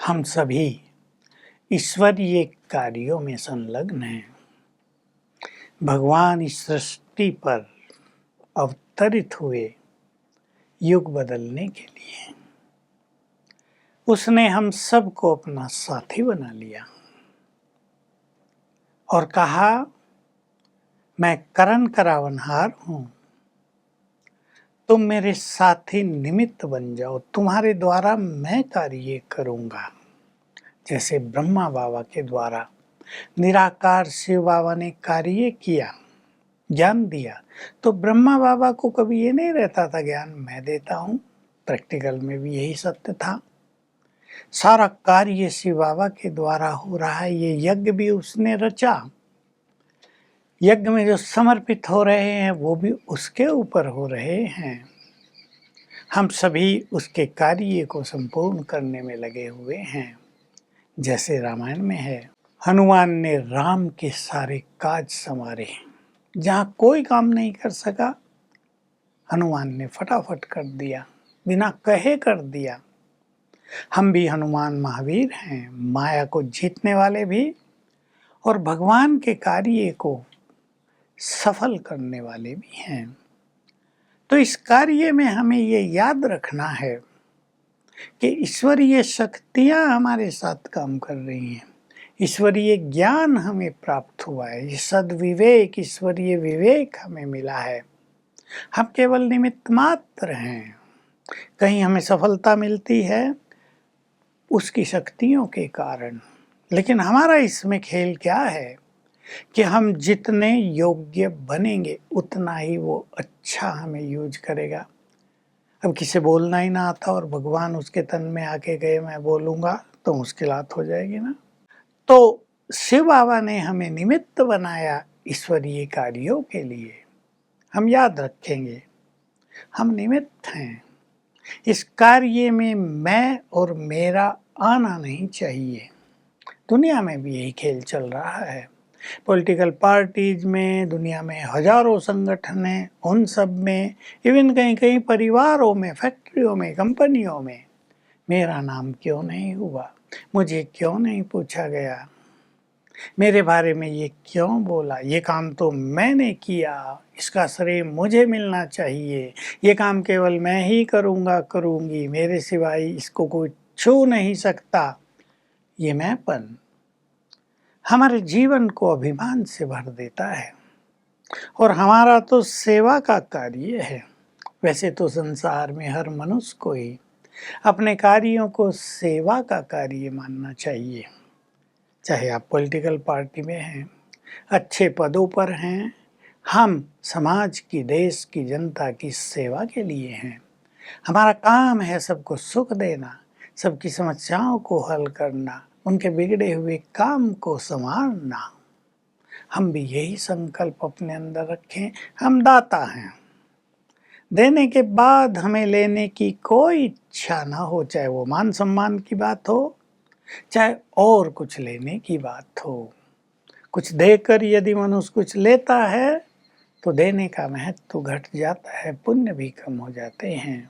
हम सभी ईश्वरीय कार्यों में संलग्न हैं। भगवान इस सृष्टि पर अवतरित हुए युग बदलने के लिए। उसने हम सबको अपना साथी बना लिया और कहा, मैं करण करावनहार हूं, तुम मेरे साथी निमित्त बन जाओ, तुम्हारे द्वारा मैं कार्य करूंगा। जैसे ब्रह्मा बाबा के द्वारा निराकार शिव बाबा ने कार्य किया, ज्ञान दिया, तो ब्रह्मा बाबा को कभी ये नहीं रहता था ज्ञान मैं देता हूं। प्रैक्टिकल में भी यही सत्य था। सारा कार्य शिव बाबा के द्वारा हो रहा है। ये यज्ञ भी उसने रचा। यज्ञ में जो समर्पित हो रहे हैं वो भी उसके ऊपर हो रहे हैं। हम सभी उसके कार्य को संपूर्ण करने में लगे हुए हैं। जैसे रामायण में है, हनुमान ने राम के सारे काज संवारे। जहां कोई काम नहीं कर सका, हनुमान ने फटाफट कर दिया, बिना कहे कर दिया। हम भी हनुमान महावीर हैं, माया को जीतने वाले भी और भगवान के कार्य को सफल करने वाले भी हैं। तो इस कार्य में हमें ये याद रखना है कि ईश्वरीय शक्तियां हमारे साथ काम कर रही हैं। ईश्वरीय ज्ञान हमें प्राप्त हुआ है। ये सद्विवेक, ईश्वरीय विवेक हमें मिला है। हम केवल निमित्त मात्र हैं। कहीं हमें सफलता मिलती है उसकी शक्तियों के कारण, लेकिन हमारा इसमें खेल क्या है कि हम जितने योग्य बनेंगे उतना ही वो अच्छा हमें यूज करेगा। अब किसे बोलना ही ना आता और भगवान उसके तन में आके गए मैं बोलूँगा तो मुश्किलात हो जाएगी ना। तो शिव बाबा ने हमें निमित्त बनाया ईश्वरीय कार्यों के लिए। हम याद रखेंगे, हम निमित्त हैं। इस कार्य में मैं और मेरा आना नहीं चाहिए। दुनिया में भी यही खेल चल रहा है। पॉलिटिकल पार्टीज में, दुनिया में हजारों संगठन हैं, उन सब में, इवन कहीं कहीं परिवारों में, फैक्ट्रियों में, कंपनियों में मेरा नाम क्यों नहीं हुआ, मुझे क्यों नहीं पूछा गया, मेरे बारे में ये क्यों बोला, ये काम तो मैंने किया, इसका श्रेय मुझे मिलना चाहिए, ये काम केवल मैं ही करूँगा करूँगी, मेरे सिवाय इसको कोई छू नहीं सकता। ये मैंपन हमारे जीवन को अभिमान से भर देता है। और हमारा तो सेवा का कार्य है। वैसे तो संसार में हर मनुष्य को ही अपने कार्यों को सेवा का कार्य मानना चाहिए। चाहे आप पॉलिटिकल पार्टी में हैं, अच्छे पदों पर हैं, हम समाज की, देश की, जनता की सेवा के लिए हैं। हमारा काम है सबको सुख देना, सबकी समस्याओं को हल करना, उनके बिगड़े हुए काम को संवारना। हम भी यही संकल्प अपने अंदर रखें। हम दाता हैं। देने के बाद हमें लेने की कोई इच्छा ना हो, चाहे वो मान सम्मान की बात हो, चाहे और कुछ लेने की बात हो। कुछ देकर यदि मनुष्य कुछ लेता है तो देने का महत्व घट जाता है, पुण्य भी कम हो जाते हैं।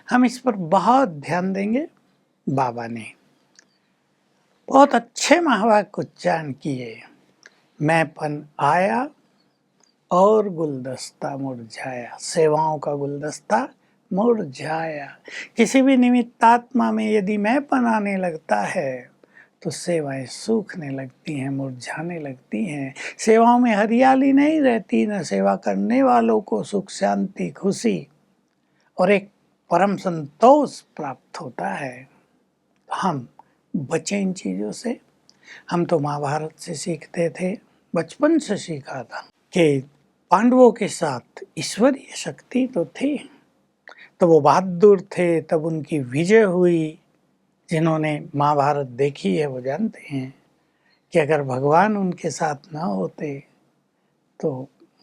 हम इस पर बहुत ध्यान देंगे। बाबा ने बहुत अच्छे महावाक्य उच्चारण किए। मैंपन आया और गुलदस्ता मुरझाया, सेवाओं का गुलदस्ता मुरझाया। किसी भी निमित्तात्मा में यदि मैंपन आने लगता है तो सेवाएं सूखने लगती हैं, मुरझाने लगती हैं। सेवाओं में हरियाली नहीं रहती, न सेवा करने वालों को सुख, शांति, खुशी और एक परम संतोष प्राप्त होता है। हम बचें इन चीज़ों से। हम तो महाभारत से सीखते थे, बचपन से सीखा था कि पांडवों के साथ ईश्वरीय शक्ति तो थी, तो वो बहादुर थे, तब उनकी विजय हुई। जिन्होंने महाभारत देखी है वो जानते हैं कि अगर भगवान उनके साथ ना होते तो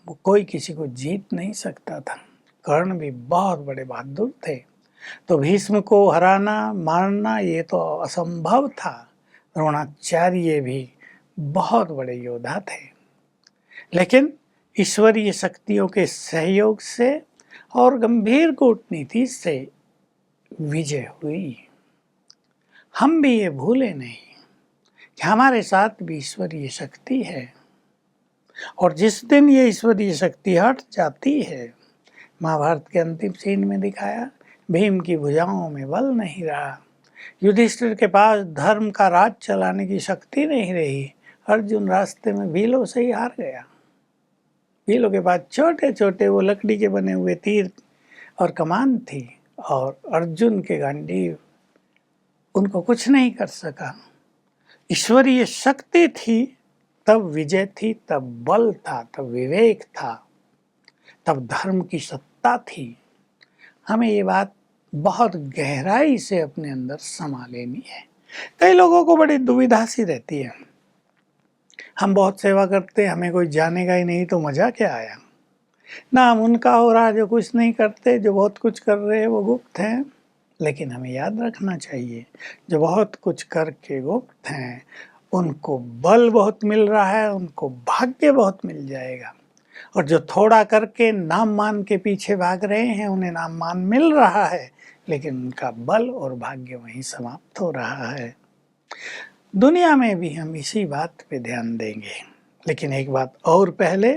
वो कोई किसी को जीत नहीं सकता था। कर्ण भी बहुत बड़े बहादुर थे, तो भीष्म को हराना, मारना ये तो असंभव था। द्रोणाचार्य भी बहुत बड़े योद्धा थे, लेकिन ईश्वरीय शक्तियों के सहयोग से और गंभीर कूटनीति से विजय हुई। हम भी ये भूले नहीं कि हमारे साथ भी ईश्वरीय शक्ति है, और जिस दिन ये ईश्वरीय शक्ति हट जाती है, महाभारत के अंतिम सीन में दिखाया, भीम की भुजाओं में बल नहीं रहा, युधिष्ठिर के पास धर्म का राज चलाने की शक्ति नहीं रही, अर्जुन रास्ते में भीलों से ही हार गया। भीलों के पास छोटे छोटे वो लकड़ी के बने हुए तीर और कमान थी, और अर्जुन के गांडीव उनको कुछ नहीं कर सका। ईश्वरीय शक्ति थी तब विजय थी, तब बल था, तब विवेक था, तब धर्म की सत्ता थी। हमें ये बात बहुत गहराई से अपने अंदर समा लेनी है। कई लोगों को बड़ी दुविधा सी रहती है, हम बहुत सेवा करते, हमें कोई जानेगा ही नहीं तो मजा क्या आया। नाम उनका हो रहा जो कुछ नहीं करते, जो बहुत कुछ कर रहे हैं वो गुप्त हैं। लेकिन हमें याद रखना चाहिए, जो बहुत कुछ करके गुप्त हैं उनको बल बहुत मिल रहा है, उनको भाग्य बहुत मिल जाएगा। और जो थोड़ा करके नाम मान के पीछे भाग रहे हैं, उन्हें नाम मान मिल रहा है, लेकिन उनका बल और भाग्य वहीं समाप्त हो रहा है। दुनिया में भी हम इसी बात पे ध्यान देंगे। लेकिन एक बात और पहले,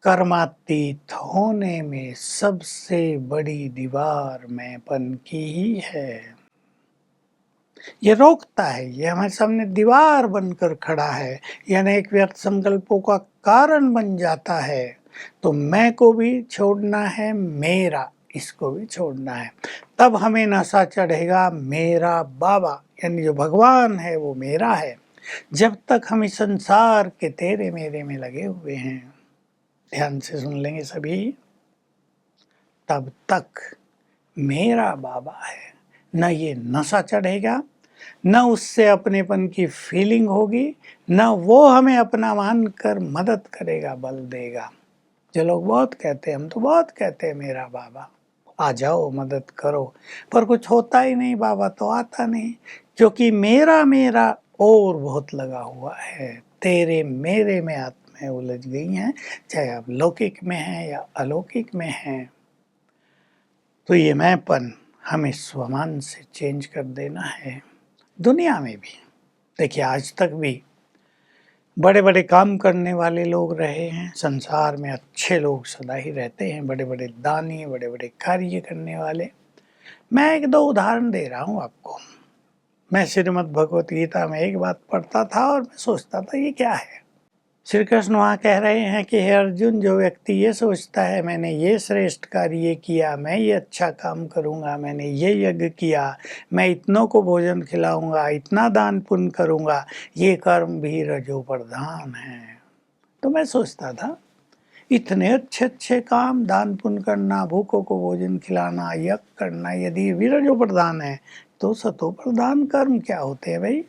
कर्मातीत होने में सबसे बड़ी दीवार मैंपन की ही है। ये रोकता है, ये हमारे सामने दीवार बनकर खड़ा है, ये अनेक व्यर्थ संकल्पों का कारण बन जाता है। तो मैं को भी छोड़ना है, मेरा इसको भी छोड़ना है। तब हमें नशा चढ़ेगा मेरा बाबा, यानी जो भगवान है वो मेरा है। जब तक हम इस संसार के तेरे मेरे में लगे हुए हैं, ध्यान से सुन लेंगे सभी, तब तक मेरा बाबा है। न ये नशा चढ़ेगा, न उससे अपनेपन की फीलिंग होगी, न वो हमें अपना मानकर मदद करेगा, बल देगा। जो लोग बहुत कहते हैं, हम तो बहुत कहते हैं मेरा बाबा, आ जाओ मदद करो, पर कुछ होता ही नहीं, बाबा तो आता नहीं, क्योंकि मेरा मेरा और बहुत लगा हुआ है। तेरे मेरे में आत्माएं उलझ गई हैं, चाहे आप लौकिक में हैं या अलौकिक में हैं। तो ये मैंपन हमें स्वमान से चेंज कर देना है। दुनिया में भी देखिए, आज तक भी बड़े बड़े काम करने वाले लोग रहे हैं, संसार में अच्छे लोग सदा ही रहते हैं, बड़े बड़े दानी, बड़े बड़े कार्य करने वाले। मैं एक दो उदाहरण दे रहा हूँ आपको। मैं श्रीमद् भगवत गीता में एक बात पढ़ता था और मैं सोचता था ये क्या है। श्री कृष्ण वहाँ कह रहे हैं कि हे अर्जुन, जो व्यक्ति ये सोचता है मैंने ये श्रेष्ठ कार्य किया, मैं ये अच्छा काम करूँगा, मैंने ये यज्ञ किया, मैं इतनों को भोजन खिलाऊंगा, इतना दान पुण्य करूँगा, ये कर्म भी रजो प्रधान है। तो मैं सोचता था इतने अच्छे अच्छे काम, दान पुण्य करना, भूखों को भोजन खिलाना, यज्ञ करना, यदि भी रजो प्रधान है तो सतो प्रधान कर्म क्या होते हैं भाई।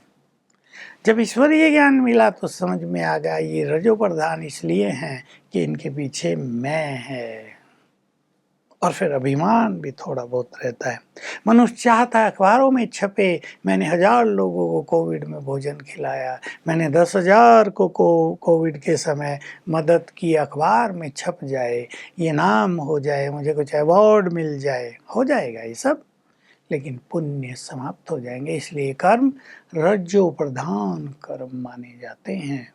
जब ईश्वरीय ज्ञान मिला तो समझ में आ गया ये रजो प्रधान इसलिए हैं कि इनके पीछे मैं है। और फिर अभिमान भी थोड़ा बहुत रहता है। मनुष्य चाहता है अखबारों में छपे, मैंने 1000 लोगों को कोविड में भोजन खिलाया, मैंने 10,000 को कोविड के समय मदद की, अखबार में छप जाए, ये नाम हो जाए, मुझे कुछ अवार्ड मिल जाए। हो जाएगा ये सब, लेकिन पुण्य समाप्त हो जाएंगे। इसलिए कर्म रज्जो प्रधान कर्म माने जाते हैं।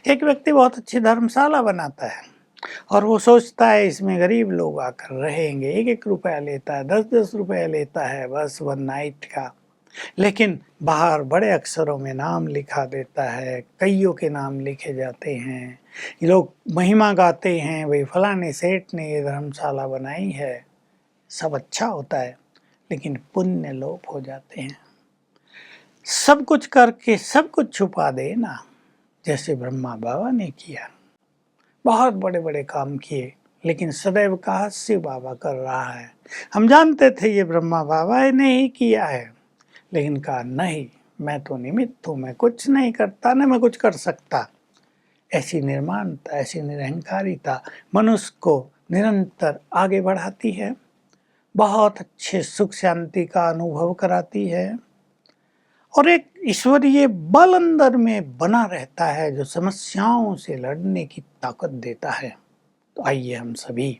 एक व्यक्ति बहुत अच्छी धर्मशाला बनाता है और वो सोचता है इसमें गरीब लोग आकर रहेंगे, 1-1 रुपया लेता है, 10-10 रुपया लेता है बस वन नाइट का, लेकिन बाहर बड़े अक्षरों में नाम लिखा देता है, कईयों के नाम लिखे जाते हैं, लोग महिमा गाते हैं, भाई फलाने सेठ ने ये धर्मशाला बनाई है। सब अच्छा होता है, लेकिन पुण्य लोप हो जाते हैं। सब कुछ करके सब कुछ छुपा देना, जैसे ब्रह्मा बाबा ने किया, बहुत बड़े बड़े काम किए, लेकिन सदैव का हास्य बाबा कर रहा है। हम जानते थे ये ब्रह्मा बाबा ने ही किया है, लेकिन कहा नहीं, मैं तो निमित्त हूँ, मैं कुछ नहीं करता, न मैं कुछ कर सकता। ऐसी निर्माणता, ऐसी निरहंकारिता मनुष्य को निरंतर आगे बढ़ाती है, बहुत अच्छे सुख शांति का अनुभव कराती है, और एक ईश्वरीय बल अंदर में बना रहता है जो समस्याओं से लड़ने की ताकत देता है। तो आइए हम सभी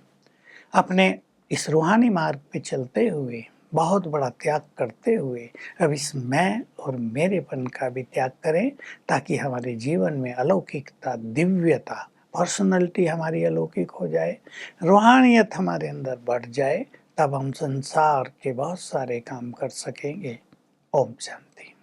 अपने इस रूहानी मार्ग पे चलते हुए बहुत बड़ा त्याग करते हुए अब इस मैं और मेरेपन का भी त्याग करें, ताकि हमारे जीवन में अलौकिकता, दिव्यता, पर्सनैलिटी हमारी अलौकिक हो जाए, रूहानियत हमारे अंदर बढ़ जाए। तब हम संसार के बहुत सारे काम कर सकेंगे। ओम शांति।